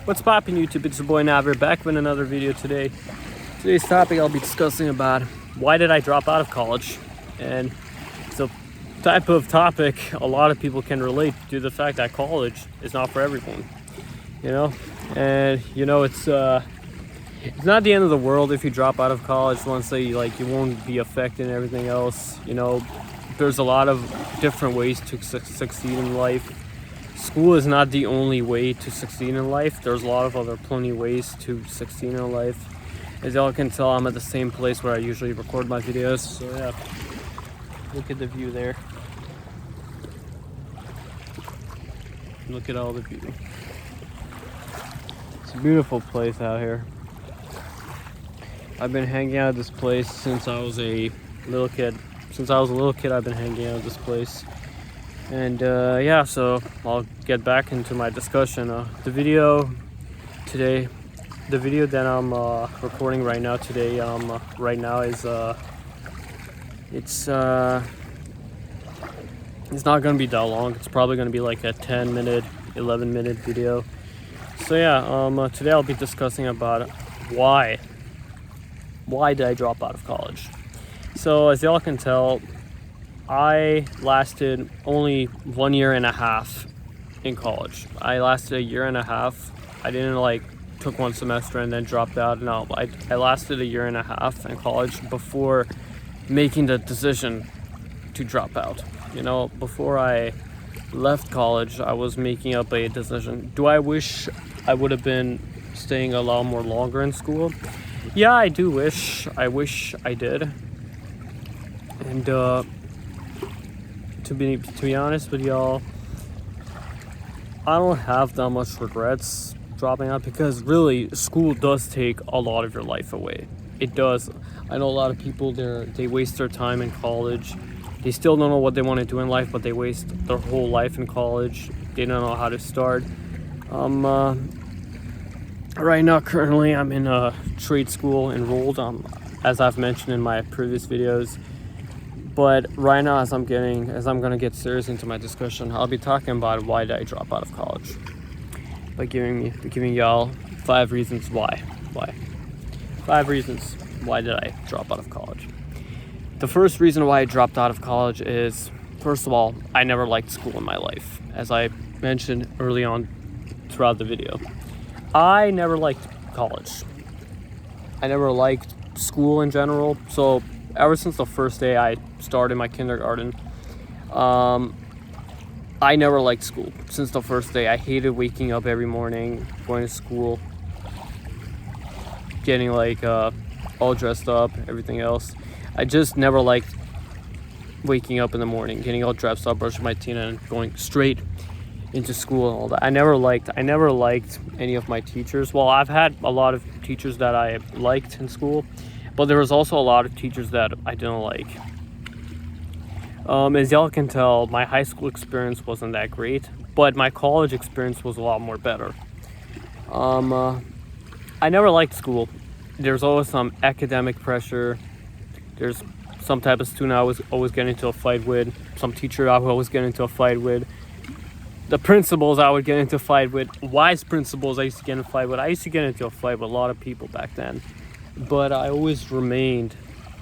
What's poppin' YouTube? It's your boy Naver back with another video today. Today's topic I'll be discussing about why did I drop out of college, and it's a type of topic a lot of people can relate to the fact that college is not for everyone, and it's not the end of the world if you drop out of college. Once you won't be affected and everything else. There's a lot of different ways to succeed in life. School is not the only way to succeed in life. There's a lot of other plenty ways to succeed in life. As y'all can tell, I'm at the same place where I usually record my videos. So yeah, look at the view there. Look at all the beauty. It's a beautiful place out here. I've been hanging out at this place since I was a little kid. I've been hanging out at this place. And yeah, so I'll get back into my discussion. The video that I'm recording right now today, is it's not gonna be that long. It's probably gonna be like a 10-minute, 11-minute video. So yeah, today I'll be discussing about why did I drop out of college. So as y'all can tell, I lasted only 1.5 years in college. I lasted 1.5 years. I didn't took one semester and then dropped out. No, I lasted 1.5 years in college before making the decision to drop out. Before I left college, I was making up a decision. Do I wish I would have been staying a lot more longer in school? Yeah, I do wish. I wish I did. And to be honest with y'all, I don't have that much regrets dropping out, because really school does take a lot of your life away. It does. I know a lot of people they waste their time in college. They still don't know what they want to do in life, but they waste their whole life in college. They don't know how to start. Right now, currently, I'm in a trade school enrolled, as I've mentioned in my previous videos. But right now, as I'm gonna get serious into my discussion, I'll be talking about why did I drop out of college, by giving y'all 5 reasons why. 5 reasons why did I drop out of college. The first reason why I dropped out of college is, first of all, I never liked school in my life. As I mentioned early on throughout the video, I never liked college. I never liked school in general. So ever since the first day I started my kindergarten, I never liked school. Since the first day, I hated waking up every morning, going to school, getting all dressed up, everything else. I just never liked waking up in the morning, getting all dressed up, brushing my teeth, and going straight into school and all that. I never liked any of my teachers. Well, I've had a lot of teachers that I liked in school, but there was also a lot of teachers that I didn't like. As y'all can tell, my high school experience wasn't that great, but my college experience was a lot more better. I never liked school. There's always some academic pressure. There's some type of student I was always getting into a fight with, some teacher I would always get into a fight with, the principals I would get into a fight with, wise principals I used to get in a fight with. I used to get into a fight with a lot of people back then, but I always remained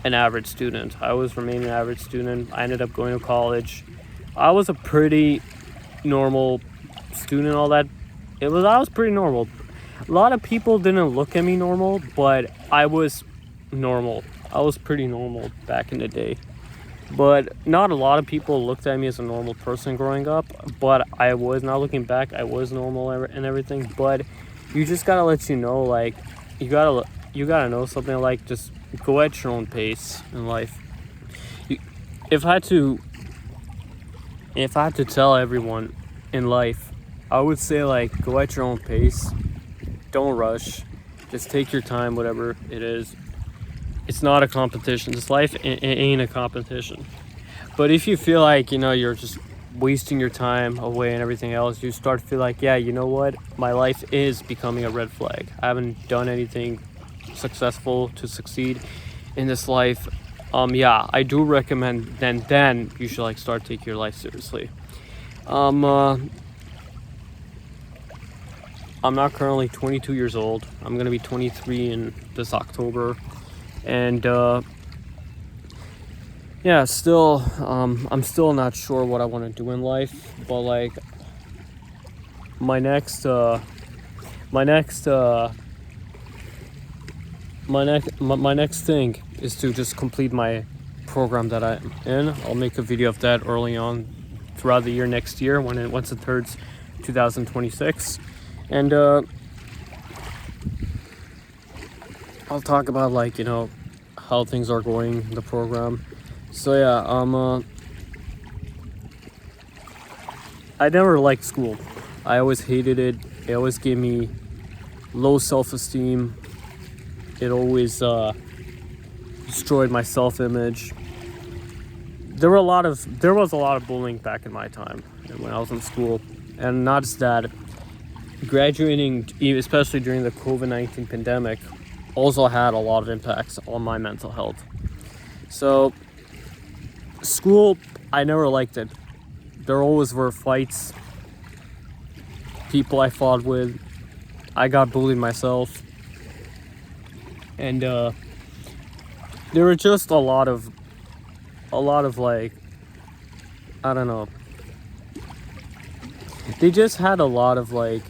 an average student. I ended up going to college. I was a pretty normal student, all that. I was pretty normal. A lot of people didn't look at me normal, but I was normal. I was pretty normal back in the day. But not a lot of people looked at me as a normal person growing up, but I was. Now looking back, I was normal and everything. But you just gotta you gotta know something, just go at your own pace in life. If I had to tell everyone in life, I would say go at your own pace. Don't rush. Just take your time, whatever it is. It's not a competition. This life ain't a competition. But if you feel you're just wasting your time away and everything else, you start to feel yeah, you know what? My life is becoming a red flag. I haven't done anything successful to succeed in this life. Yeah, I do recommend then you should start taking your life seriously. I'm not currently 22 years old. I'm going to be 23 in this October. And yeah, still, I'm still not sure what I want to do in life. But like, my next thing is to just complete my program that I'm in. I'll make a video of that early on throughout the year next year once it turns 2026, and I'll talk about like, you know, how things are going in the program. So yeah, I never liked school. I always hated it. It always gave me low self-esteem. It always destroyed my self-image. There was a lot of bullying back in my time when I was in school, and not just that, graduating, especially during the COVID-19 pandemic, also had a lot of impacts on my mental health. So school, I never liked it. There always were fights, people I fought with. I got bullied myself, and there were just a lot of like, I don't know, they just had a lot of like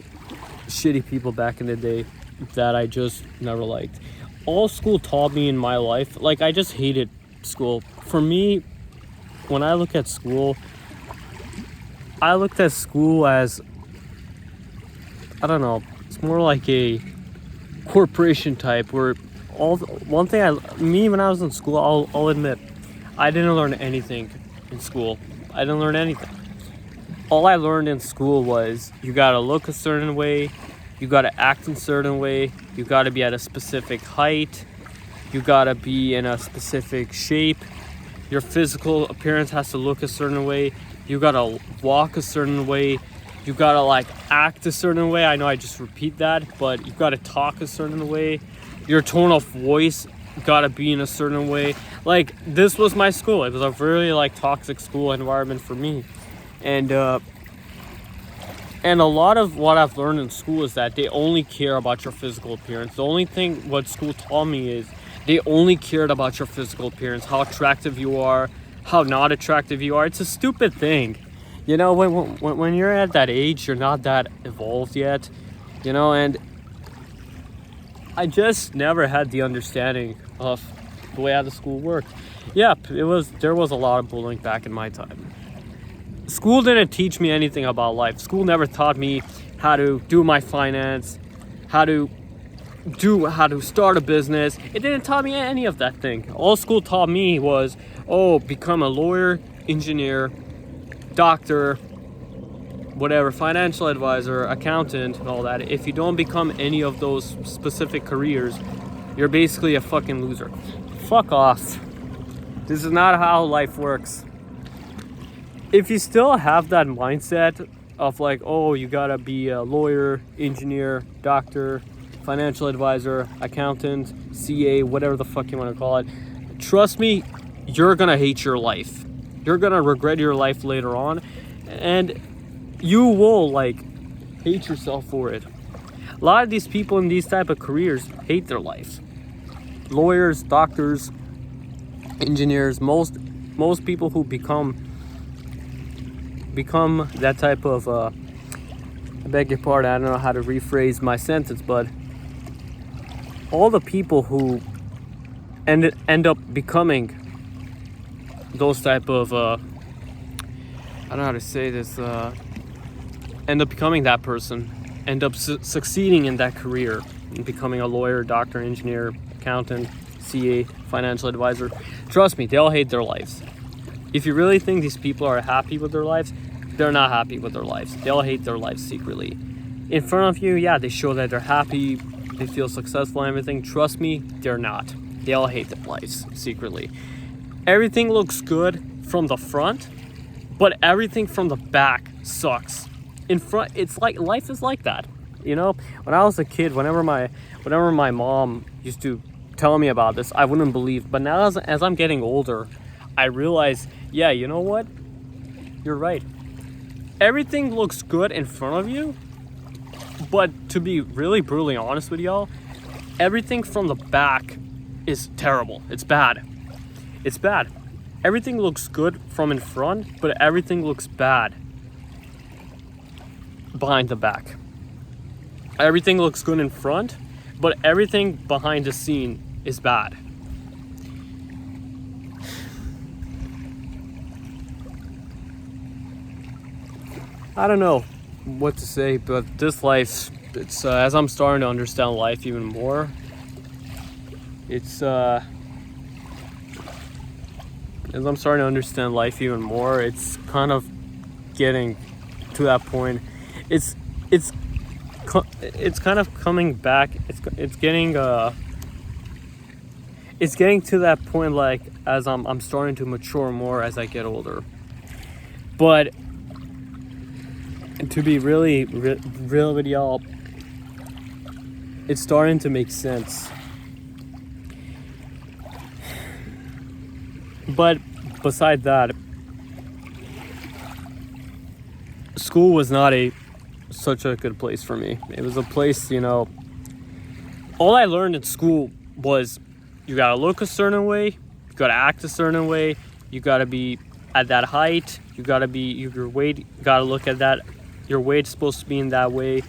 shitty people back in the day that I just never liked. All school taught me in my life, like, I just hated school. For me, when I look at school, I looked at school as, I don't know, it's more like a corporation type where when I was in school, I'll admit, I didn't learn anything in school. I didn't learn anything. All I learned in school was you gotta look a certain way, you gotta act in a certain way, you gotta be at a specific height, you gotta be in a specific shape, your physical appearance has to look a certain way, you gotta walk a certain way, you gotta like act a certain way. I know I just repeat that, but you gotta talk a certain way. Your tone of voice gotta be in a certain way. Like, this was my school. It was a really like toxic school environment for me, and a lot of what I've learned in school is that they only care about your physical appearance. The only thing what school taught me is they only cared about your physical appearance, how attractive you are, how not attractive you are. It's a stupid thing, you know. When you're at that age, you're not that evolved yet, you know. And I just never had the understanding of the way how the school worked. Yep, there was a lot of bullying back in my time. School didn't teach me anything about life. School never taught me how to do my finance, how to start a business. It didn't taught me any of that thing. All school taught me was, become a lawyer, engineer, doctor, whatever, financial advisor, accountant, and all that. If you don't become any of those specific careers, you're basically a fucking loser. Fuck off. This is not how life works. If you still have that mindset of like, you gotta be a lawyer, engineer, doctor, financial advisor, accountant, CA, whatever the fuck you want to call it, trust me, you're gonna hate your life. You're gonna regret your life later on, and you will like hate yourself for it. A lot of these people in these type of careers hate their life. Lawyers, doctors, engineers, most people who become that type of I beg your pardon, I don't know how to rephrase my sentence, but all the people who end up becoming those type of I don't know how to say this, end up becoming that person, end up succeeding in that career, and becoming a lawyer, doctor, engineer, accountant, CA, financial advisor. Trust me, they'll hate their lives. If you really think these people are happy with their lives, they're not happy with their lives. They'll hate their lives secretly. In front of you, yeah, they show that they're happy, they feel successful and everything. Trust me, they're not. They all hate their lives secretly. Everything looks good from the front, but everything from the back sucks. In front, it's like, life is like that. You know, when I was a kid, whenever my mom used to tell me about this, I wouldn't believe. But now as I'm getting older, I realize, yeah, you know what? You're right. Everything looks good in front of you, But to be really brutally honest with y'all, everything from the back is terrible. It's bad. It's bad. Everything looks good from in front, but everything looks bad behind the back. Everything looks good in front, but everything behind the scene is bad. I don't know what to say, but this life, it's as I'm starting to understand life even more, it's as I'm starting to understand life even more, it's kind of getting to that point. It's kind of coming back. It's getting to that point, like as I'm starting to mature more as I get older. But to be really real with y'all, it's starting to make sense. But beside that, school was not such a good place for me. It was a place, all I learned in school was you gotta look a certain way, you gotta act a certain way, you gotta be at that height, you gotta be your weight, you gotta look at that, your weight's supposed to be in that way,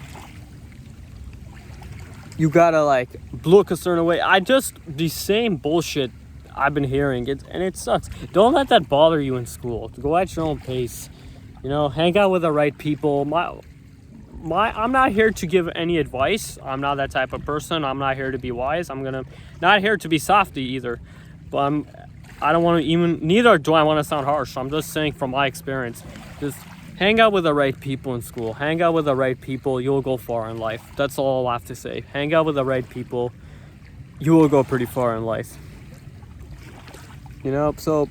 you gotta like look a certain way. The same bullshit I've been hearing, and it sucks. Don't let that bother you in school. Go at your own pace, hang out with the right people. I'm not here to give any advice. I'm not that type of person. I'm not here to be wise. Not here to be softy either. But I don't want to neither do I want to sound harsh. I'm just saying from my experience, just hang out with the right people in school. Hang out with the right people. You'll go far in life. That's all I'll have to say. Hang out with the right people. You will go pretty far in life. So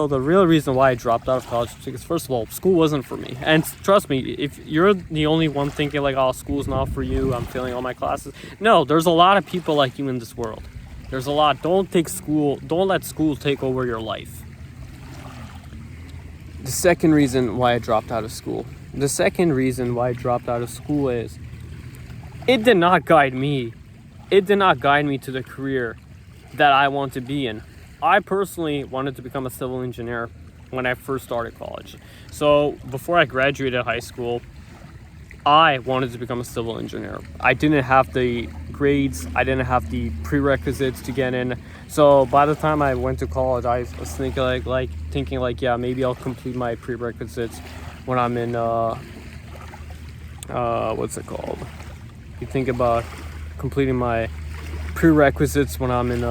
the real reason why I dropped out of college is because, first of all, school wasn't for me. And trust me, if you're the only one thinking like, oh, school's not for you, I'm failing all my classes. No, there's a lot of people like you in this world. There's a lot. Don't let school take over your life. The second reason why I dropped out of school is it did not guide me. It did not guide me to the career that I want to be in. I personally wanted to become a civil engineer when I first started college. So before I graduated high school, I wanted to become a civil engineer. I didn't have the grades. I didn't have the prerequisites to get in. So by the time I went to college, I was thinking like, yeah, maybe I'll complete my prerequisites when I'm in, what's it called? You think about completing my prerequisites when I'm in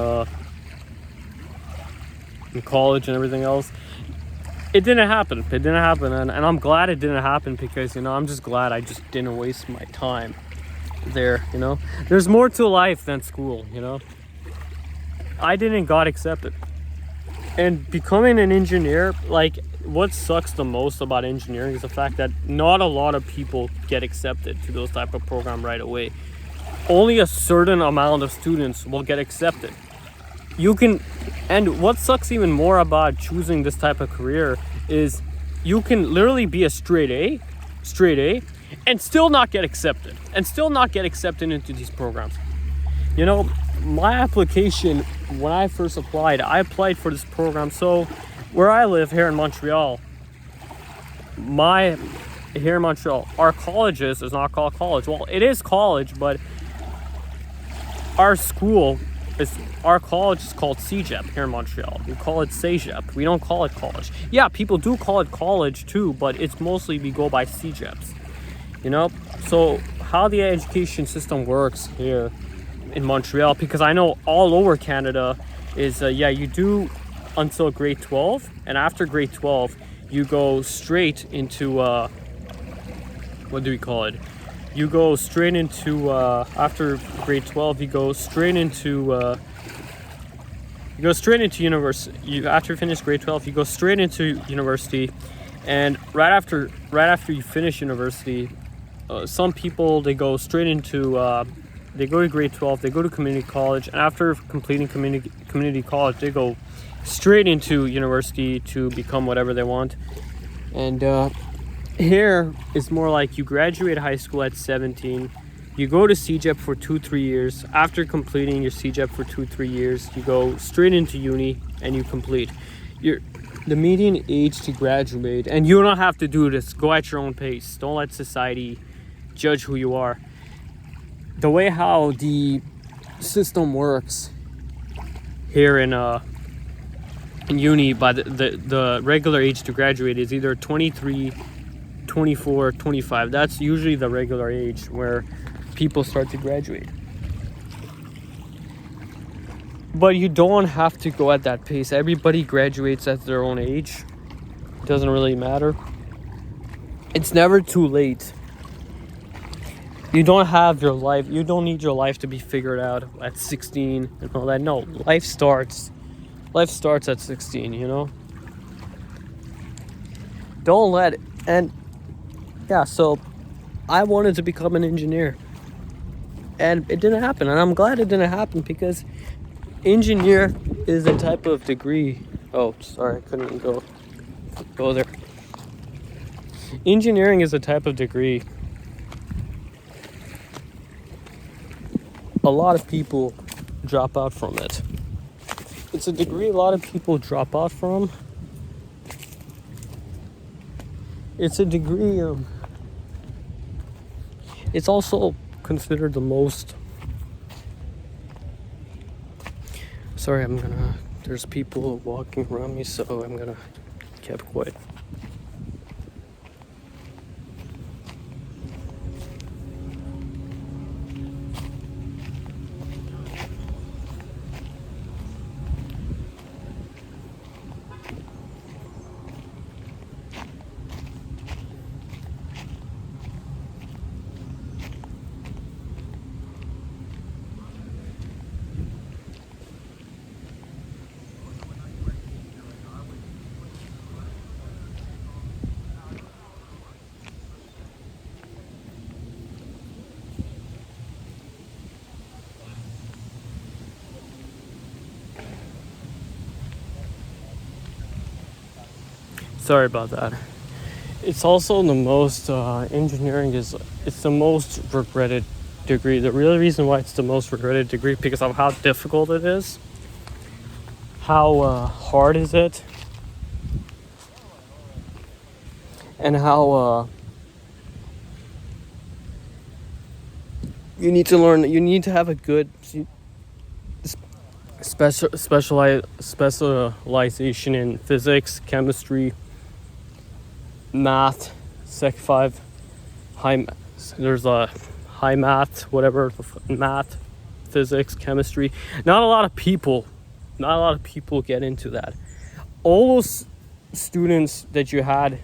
college and everything else. It didn't happen. And I'm glad it didn't happen because, I'm just glad I just didn't waste my time there, There's more to life than school, I didn't got accepted. And becoming an engineer, like, what sucks the most about engineering is the fact that not a lot of people get accepted to those type of program right away. Only a certain amount of students will get accepted. And what sucks even more about choosing this type of career is you can literally be a straight A, and still not get accepted, into these programs. My application, when I first applied, I applied for this program. So where I live here in Montreal, our colleges is not called college. Well, it is college, but our college is called CEGEP here in Montreal. We call it CEGEP. We don't call it college. Yeah, people do call it college too, but it's mostly we go by CEGEPs. So how the education system works here in Montreal, because I know all over Canada, is you do until grade 12, and after grade 12, you go straight into what do we call it? You go straight into after grade 12. You go straight into university. After you finish grade 12, you go straight into university, and right after you finish university, some people they go straight into they go to grade 12. They go to community college, and after completing community college, they go straight into university to become whatever they want. And Here, it's more like you graduate high school at 17. You go to CEGEP for 2-3 years. After completing your CEGEP for 2-3 years, you go straight into uni and you complete. The median age to graduate, and you don't have to do this. Go at your own pace. Don't let society judge who you are. The way how the system works here in uni, by the regular age to graduate is either 23, 24, 25. That's usually the regular age where people start to graduate. But you don't have to go at that pace. Everybody graduates at their own age. It doesn't really matter. It's never too late. You don't have your life. You don't need your life to be figured out at 16 and all that. No, life starts at 16, you know? Don't let it. And yeah, so I wanted to become an engineer. And it didn't happen. And I'm glad it didn't happen because engineer is a type of degree. Oh, sorry, I couldn't even go there. Engineering is a type of degree a lot of people drop out from it. It's a degree a lot of people drop out from. It's a degree, it's also considered the most... Sorry, there's people walking around me, so I'm gonna keep quiet. Sorry about that. It's also the most, engineering it's the most regretted degree. The real reason why it's the most regretted degree because of how difficult it is. How hard is it? And how you need to learn, you need to have a good specialization in physics, chemistry, math, Sec 5, there's a high math, whatever, math, physics, chemistry. Not a lot of people get into that. All those students that you had,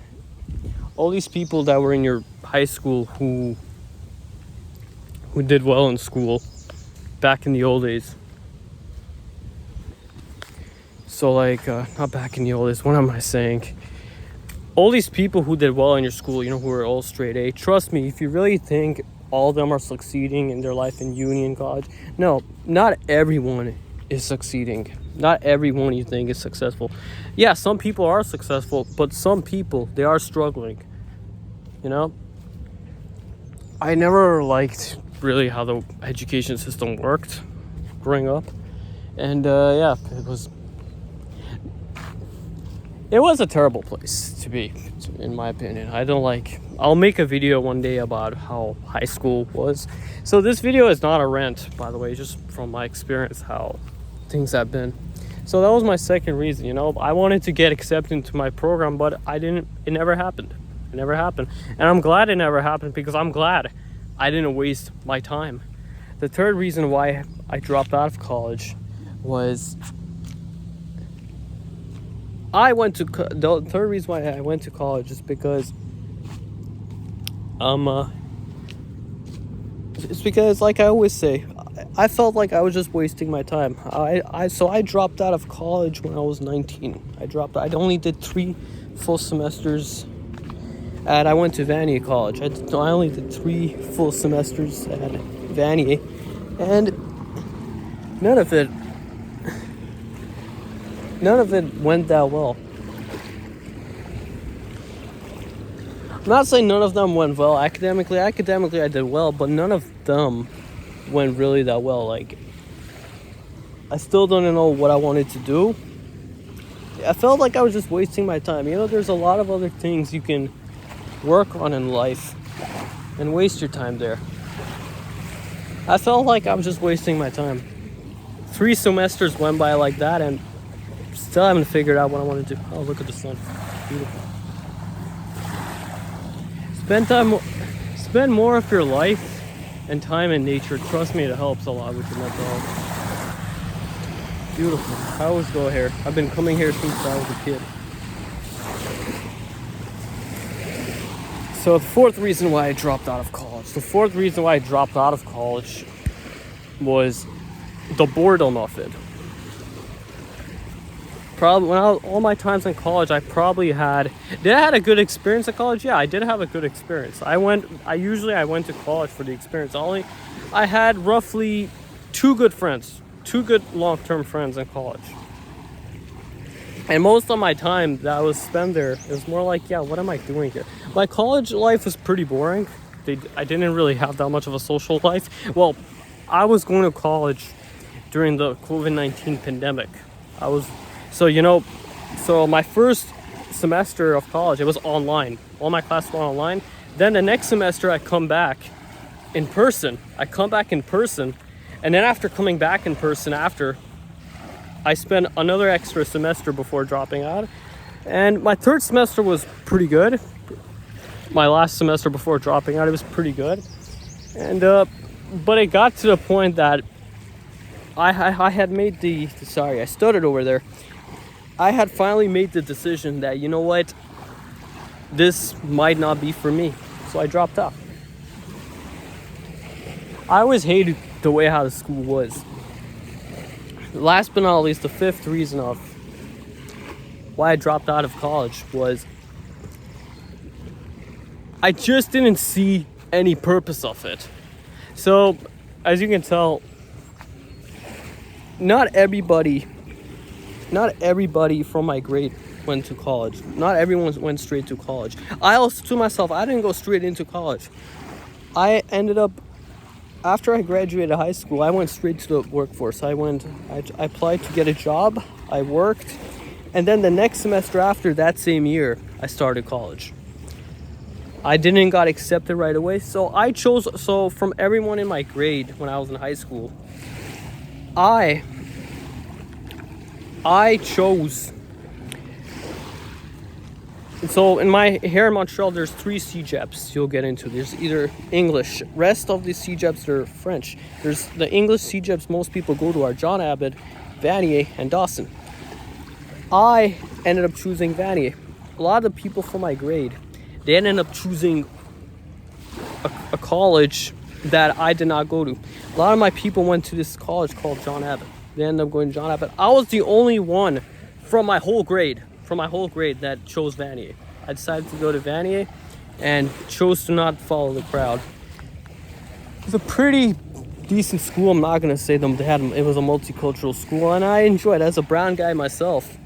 all these people that were in your high school who did well in school back in the old days. So like, not back in the old days, what am I saying? All these people who did well in your school, you know, who are all straight A, trust me, if you really think all of them are succeeding in their life in uni and college, no, not everyone is succeeding. Not everyone you think is successful. Yeah, some people are successful, but some people, they are struggling, you know? I never liked really how the education system worked growing up. And yeah, it was a terrible place to be, in my opinion. I'll make a video one day about how high school was. So this video is not a rant, by the way, just from my experience, how things have been. So that was my second reason, you know. I wanted to get accepted into my program, but it never happened. It never happened. And I'm glad it never happened because I'm glad I didn't waste my time. The third reason why I dropped out of college was the third reason why I went to college is because it's because, like I always say, I felt like I was just wasting my time. So I dropped out of college when I was 19. I only did 3 full semesters, and I went to Vanier College. I only did 3 full semesters at Vanier, and none of it went that well. I'm not saying none of them went well academically. Academically, I did well, but none of them went really that well. Like, I still don't know what I wanted to do. I felt like I was just wasting my time. You know, there's a lot of other things you can work on in life and waste your time there. I felt like I was just wasting my time. 3 semesters went by like that, and still haven't figured out what I want to do. Oh, look at the sun. Beautiful. Spend more of your life and time in nature. Trust me, it helps a lot with your mental health. Beautiful. I always go here. I've been coming here since I was a kid. So the fourth reason why I dropped out of college. The fourth reason why I dropped out of college was the boredom of it. Probably all my times in college, I probably had. Did I had a good experience at college? Yeah, I did have a good experience. I went to college for the experience. I had roughly 2 good friends, 2 good long-term friends in college. And most of my time that I was spent there, it was more like, yeah, what am I doing here? My college life was pretty boring. I didn't really have that much of a social life. Well, I was going to college during the COVID-19 pandemic. So my first semester of college, it was online. All my classes were online. Then the next semester, I come back in person. And then after coming back in person I spent another extra semester before dropping out. And my third semester was pretty good. My last semester before dropping out, it was pretty good. And but it got to the point that I had made I stuttered over there. I had finally made the decision that, you know what, this might not be for me. So I dropped out. I always hated the way how the school was. Last but not least, the fifth reason of why I dropped out of college was I just didn't see any purpose of it. So, as you can tell, not everybody from my grade went to college. Not everyone went straight to college. I didn't go straight into college. I ended up, after I graduated high school, I went straight to the workforce. I applied to get a job, I worked, and then the next semester after that same year, I started college. I didn't got accepted right away, so from everyone in my grade when I was in high school, I chose. So here in Montreal, there's 3 CEGEPs you'll get into. There's either English. Rest of the CEGEPs are French. There's the English CEGEPs most people go to are John Abbott, Vanier, and Dawson. I ended up choosing Vanier. A lot of the people from my grade, they ended up choosing a college that I did not go to. A lot of my people went to this college called John Abbott. They ended up going to John Abbott. I was the only one from my whole grade that chose Vanier. I decided to go to Vanier and chose to not follow the crowd. It's a pretty decent school. I'm not gonna say it was a multicultural school, and I enjoyed it. As a brown guy myself,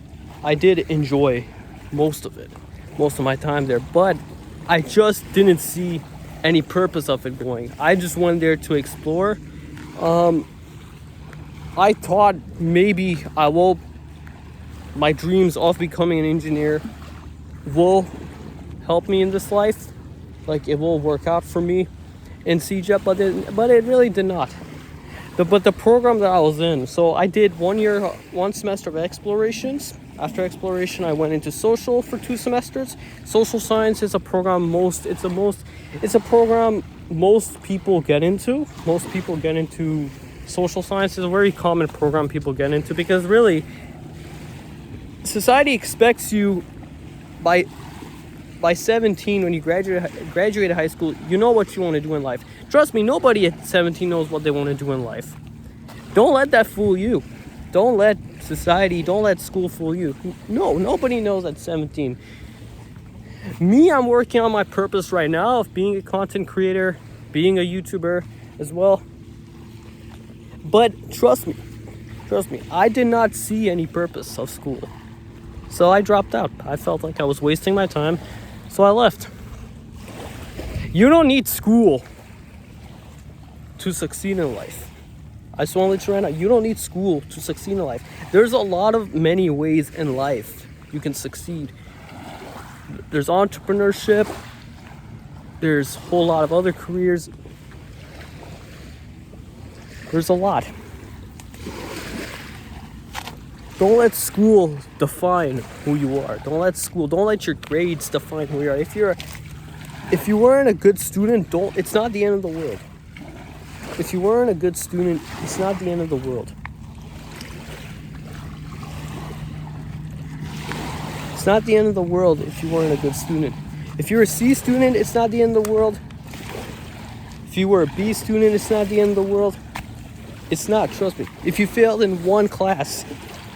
I did enjoy most of my time there, but I just didn't see any purpose of it going. I just went there to explore. I thought maybe my dreams of becoming an engineer will help me in this life. Like, it will work out for me in CEGEP, but it really did not. But the program that I was in, so I did 1 semester of explorations. After exploration, I went into social for 2 semesters. Social science is a program it's a program most people get into. Most people get into social science. Is a very common program people get into, because really society expects you by 17, when you graduate high school, you know what you want to do in life. Trust me, nobody at 17 knows what they want to do in life. Don't let that fool you. Don't let school fool you. No, nobody knows at 17. Me, I'm working on my purpose right now of being a content creator, being a YouTuber as well. But trust me, I did not see any purpose of school. So I dropped out. I felt like I was wasting my time, so I left. You don't need school to succeed in life. I just want to let you right now, you don't need school to succeed in life. There's a lot of many ways in life you can succeed. There's entrepreneurship. There's a whole lot of other careers. There's a lot. Don't let school define who you are. Don't let your grades define who you are. If you weren't a good student, it's not the end of the world. If you weren't a good student, it's not the end of the world. It's not the end of the world if you weren't a good student. If you're a C student, it's not the end of the world. If you were a B student, it's not the end of the world. It's not, trust me. If you failed in one class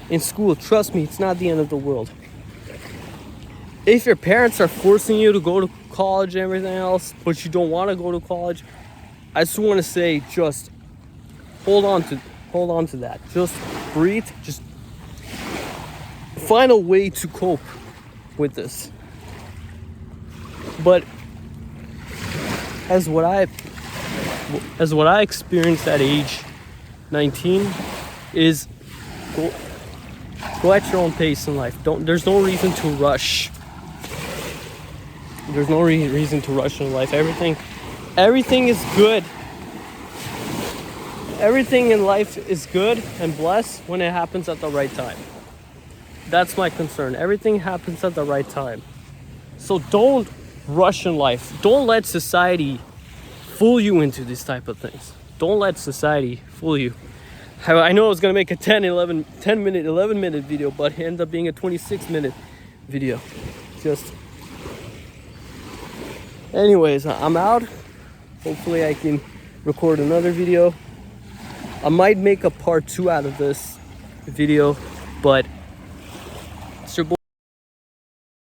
in school, trust me, it's not the end of the world. If your parents are forcing you to go to college and everything else, but you don't want to go to college, I just want to say, just hold on to that. Just breathe. Just find a way to cope with this. But as what I experienced at age 19 is go at your own pace in life. There's no reason to rush. There's no reason to rush in life. Everything is good. Everything in life is good and blessed when it happens at the right time. That's my concern. Everything happens at the right time. So don't rush in life. Don't let society fool you into these type of things. Don't let society fool you. I know I was going to make a 11-minute video, but it ended up being a 26-minute video. Anyways, I'm out. Hopefully I can record another video. I might make a part 2 out of this video, but